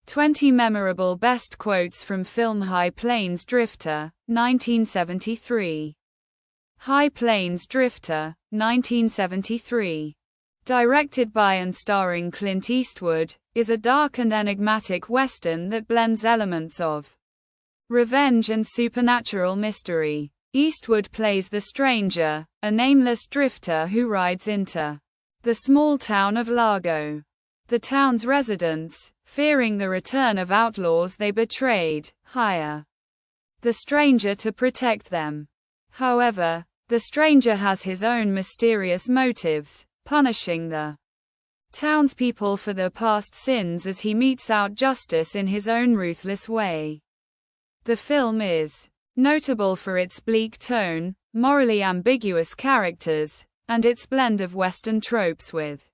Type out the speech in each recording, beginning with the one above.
20 memorable best quotes from film High Plains Drifter, 1973. High Plains Drifter, 1973. Directed by and starring Clint Eastwood, is a dark and enigmatic western that blends elements of revenge and supernatural mystery. Eastwood plays the stranger, a nameless drifter who rides into the small town of Largo. The town's residents, fearing the return of outlaws they betrayed, hire the stranger to protect them. However, the stranger has his own mysterious motives, punishing the townspeople for their past sins as he metes out justice in his own ruthless way. The film is notable for its bleak tone, morally ambiguous characters, and its blend of Western tropes with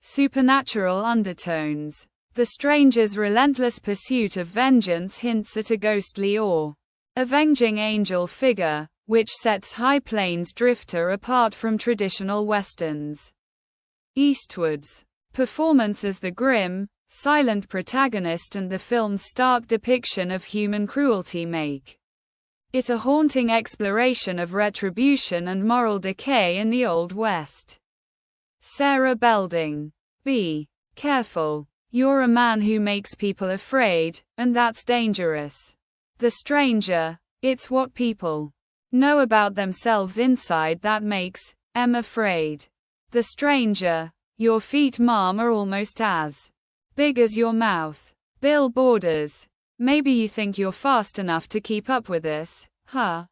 supernatural undertones. The stranger's relentless pursuit of vengeance hints at a ghostly or avenging angel figure, which sets High Plains Drifter apart from traditional westerns. Eastwood's performance as the grim, silent protagonist and the film's stark depiction of human cruelty make it a haunting exploration of retribution and moral decay in the Old West. Sarah Belding. Be careful. You're a man who makes people afraid, and that's dangerous. The stranger. It's what people know about themselves inside that makes them afraid. The stranger. Your feet, ma'am, are almost as big as your mouth. Bill Borders. Maybe you think you're fast enough to keep up with us, huh?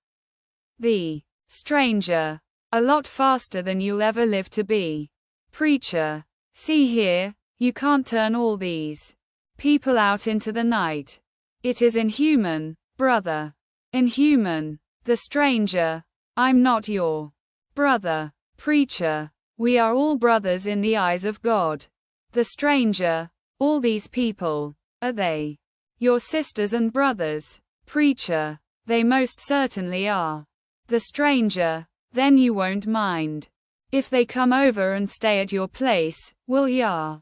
The stranger. A lot faster than you'll ever live to be. Preacher. See here, you can't turn all these people out into the night. It is inhuman, brother. Inhuman. The stranger. I'm not your brother. Preacher. We are all brothers in the eyes of God. The stranger. All these people. Are they your sisters and brothers? Preacher. They most certainly are. The stranger. Then you won't mind if they come over and stay at your place, will ya?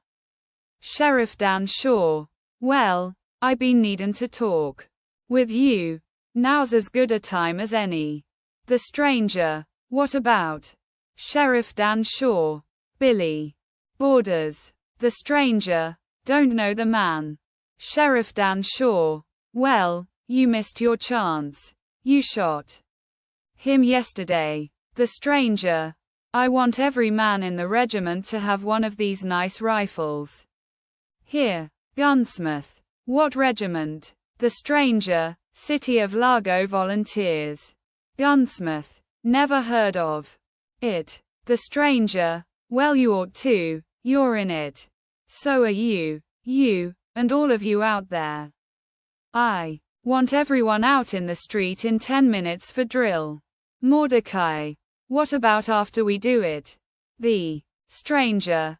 Sheriff Dan Shaw. Well, I been needin' to talk with you. Now's as good a time as any. The stranger. What about? Sheriff Dan Shaw. Billy Borders. The stranger. Don't know the man. Sheriff Dan Shaw. Well, you missed your chance. You shot him yesterday. The stranger. I want every man in the regiment to have one of these nice rifles. Here. Gunsmith. What regiment? The stranger. City of Largo Volunteers. Gunsmith. Never heard of it. The stranger. Well, you ought to. You're in it. So are you. You, and all of you out there. I want everyone out in the street in 10 minutes for drill. Mordecai. What about after we do it? The stranger.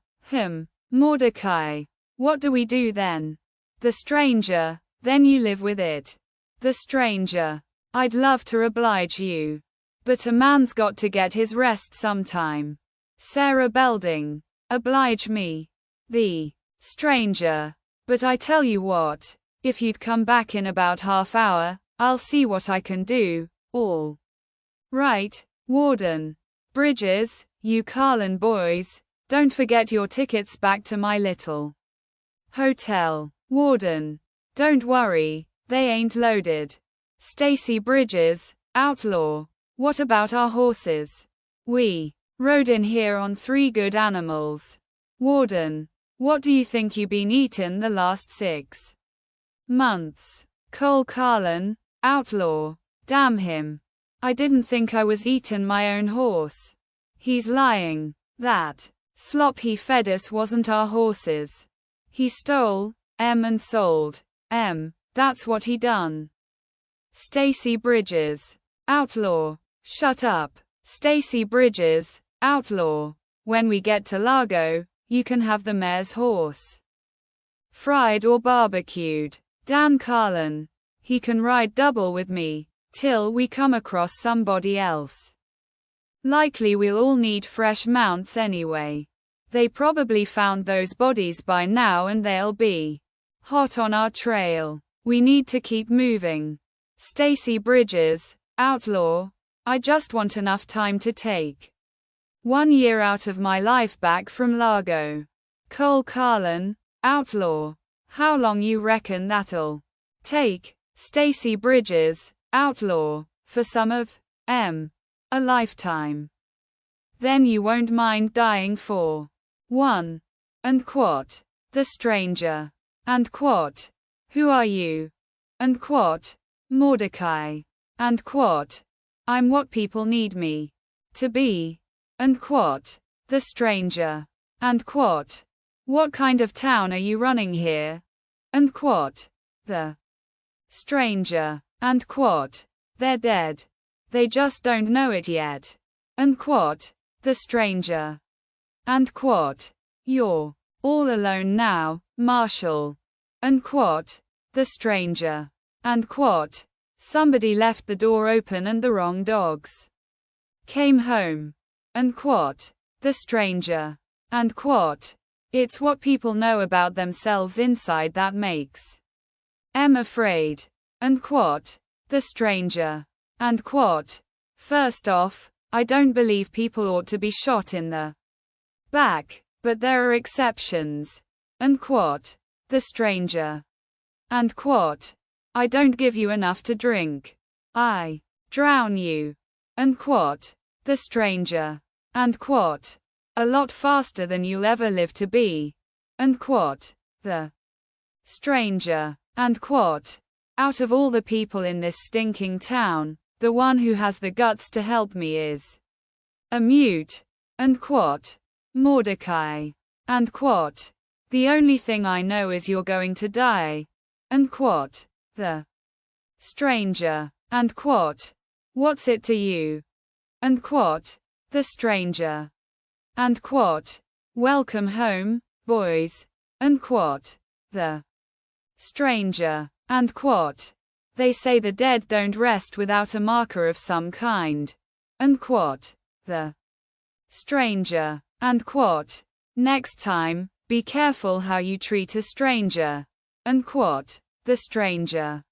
Mordecai. What do we do then? The stranger. Then you live with it. The stranger. I'd love to oblige you. But a man's got to get his rest sometime. Sarah Belding. Oblige me. The stranger. But I tell you what, if you'd come back in about half hour, I'll see what I can do. All right, Warden. Bridges, you Carlin boys, don't forget your tickets back to my little hotel. Warden. Don't worry, they ain't loaded. Stacy Bridges, outlaw. What about our horses? We rode in here on 3 good animals. Warden. What do you think you been eatin' the last 6 months? Cole Carlin, outlaw. Damn him. I didn't think I was eatin' my own horse. He's lying. That slop he fed us wasn't our horses. He stole and sold that's what he done. Stacy Bridges, outlaw. Shut up. Stacy Bridges, outlaw. When we get to Largo, you can have the mayor's horse. Fried or barbecued. Dan Carlin. He can ride double with me, till we come across somebody else. Likely we'll all need fresh mounts anyway. They probably found those bodies by now and they'll be hot on our trail. We need to keep moving. Stacy Bridges, outlaw. I just want enough time to take 1 year out of my life back from Largo. Cole Carlin, outlaw. How long you reckon that'll take? Stacy Bridges, outlaw. For some of a lifetime. Then you won't mind dying for 1. And quote. The stranger. And quote. Who are you? And quote. Mordecai. And quote. I'm what people need me to be. And quote. The stranger. And quote. What kind of town are you running here? And quote. The stranger. And quote. They're dead. They just don't know it yet. And quote. The stranger. And quote. You're all alone now, Marshall. And quote. The stranger. And quote. Somebody left the door open and the wrong dogs came home. And quote. The stranger. And quote. It's what people know about themselves inside that makes them afraid. And quote. The stranger. And quote. First off, I don't believe people ought to be shot in the back, but there are exceptions. And quote. The stranger. And quote. I don't give you enough to drink. I drown you. And quote. The stranger. And quote. A lot faster than you'll ever live to be. And quote. The stranger. And quote. Out of all the people in this stinking town, the one who has the guts to help me is a mute. And quote. Mordecai. And quote. The only thing I know is you're going to die. And quote. The stranger. And quote. What's it to you? And quote. The stranger. And quote. Welcome home, boys. And quote. The stranger. And quote. They say the dead don't rest without a marker of some kind. And quote. The stranger. And quote. Next time, be careful how you treat a stranger. And quote. The stranger.